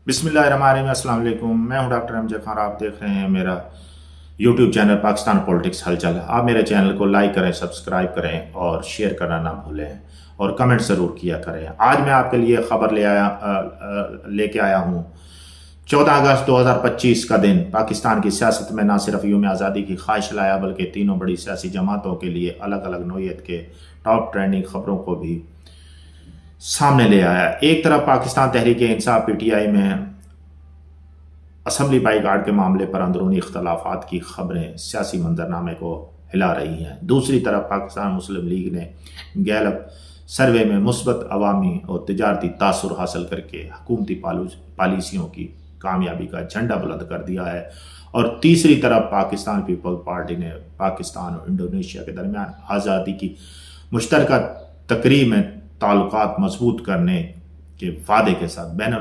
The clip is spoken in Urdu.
بسم اللہ الرحمن الرحیم، السلام علیکم۔ میں ہوں ڈاکٹر ایم جے خان، آپ دیکھ رہے ہیں میرا یوٹیوب چینل پاکستان پولیٹکس ہلچل۔ آپ میرے چینل کو لائک کریں، سبسکرائب کریں اور شیئر کرنا نہ بھولیں اور کمنٹ ضرور کیا کریں۔ آج میں آپ کے لیے خبر لے کے آیا ہوں 14 اگست 2025 کا دن پاکستان کی سیاست میں نہ صرف یوم آزادی کی خواہش لایا بلکہ تینوں بڑی سیاسی جماعتوں کے لیے الگ الگ نوعیت کے ٹاپ ٹرینڈنگ خبروں کو بھی سامنے لے آیا۔ ایک طرف Pakistan Tehreek Insaf P T I میں اسمبلی بائی کاٹ کے معاملے پر اندرونی اختلافات کی خبریں سیاسی منظرنامے کو ہلا رہی ہیں، دوسری طرف پاکستان مسلم لیگ نے گیلپ سروے میں مثبت عوامی اور تجارتی تاثر حاصل کر کے حکومتی پالیسیوں کی کامیابی کا جھنڈا بلند کر دیا ہے، اور تیسری طرف پاکستان پیپل پارٹی نے پاکستان اور انڈونیشیا کے درمیان آزادی کی مشترکہ تقریب میں تعلقات مضبوط کرنے کے وعدے کے ساتھ بین